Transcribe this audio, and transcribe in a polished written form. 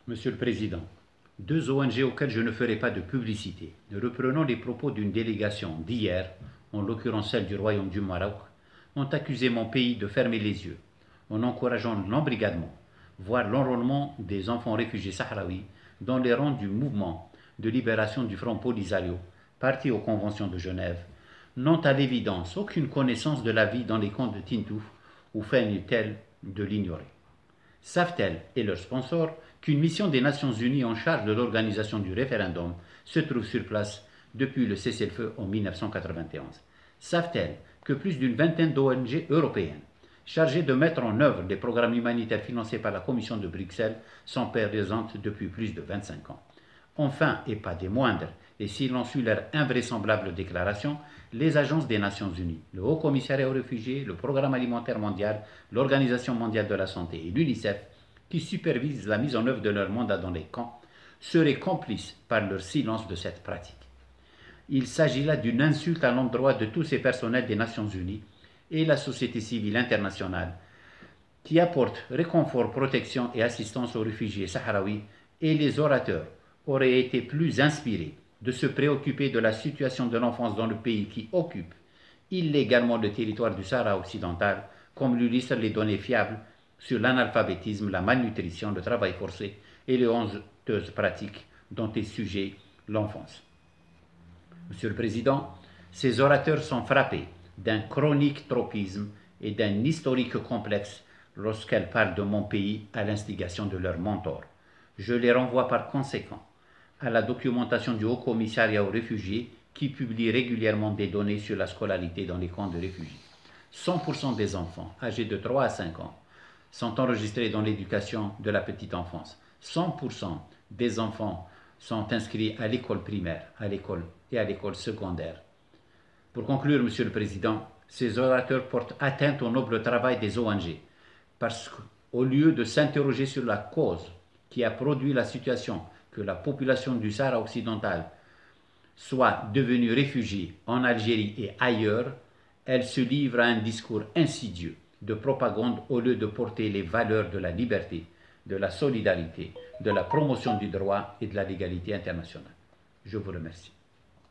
Monsieur le Président, deux ONG auxquelles je ne ferai pas de publicité, reprenant les propos d'une délégation d'hier, en l'occurrence celle du Royaume du Maroc, ont accusé mon pays de fermer les yeux, en encourageant l'embrigadement, voire l'enrôlement des enfants réfugiés sahraouis dans les rangs du mouvement de libération du Front Polisario, parti aux conventions de Genève, n'ont à l'évidence aucune connaissance de la vie dans les camps de Tintouf ou feignent-elles de l'ignorer. Savent-elles, et leurs sponsors, qu'une mission des Nations Unies en charge de l'organisation du référendum se trouve sur place depuis le cessez-le-feu en 1991? Savent-elles que plus d'une vingtaine d'ONG européennes chargées de mettre en œuvre des programmes humanitaires financés par la Commission de Bruxelles sont présentes depuis plus de 25 ans? Enfin, et pas des moindres, et s'ils ont su leur invraisemblable déclaration, les agences des Nations Unies, le Haut Commissariat aux réfugiés, le Programme alimentaire mondial, l'Organisation mondiale de la santé et l'UNICEF, qui supervisent la mise en œuvre de leur mandat dans les camps, seraient complices par leur silence de cette pratique. Il s'agit là d'une insulte à l'endroit de tous ces personnels des Nations Unies et la société civile internationale qui apportent réconfort, protection et assistance aux réfugiés sahraouis, et les orateurs auraient été plus inspirés de se préoccuper de la situation de l'enfance dans le pays qui occupe illégalement le territoire du Sahara occidental, comme l'illustrent les données fiables sur l'analphabétisme, la malnutrition, le travail forcé et les honteuses pratiques dont est sujet l'enfance. Monsieur le Président, ces orateurs sont frappés d'un chronique tropisme et d'un historique complexe lorsqu'elles parlent de mon pays à l'instigation de leurs mentors. Je les renvoie par conséquent à la documentation du Haut Commissariat aux réfugiés qui publie régulièrement des données sur la scolarité dans les camps de réfugiés. 100% des enfants âgés de 3 à 5 ans sont enregistrés dans l'éducation de la petite enfance. 100% des enfants sont inscrits à l'école primaire, à l'école et à l'école secondaire. Pour conclure, Monsieur le Président, ces orateurs portent atteinte au noble travail des ONG parce qu'au lieu de s'interroger sur la cause qui a produit la situation que la population du Sahara occidental soit devenue réfugiée en Algérie et ailleurs, elle se livre à un discours insidieux de propagande au lieu de porter les valeurs de la liberté, de la solidarité, de la promotion du droit et de la légalité internationale. Je vous remercie.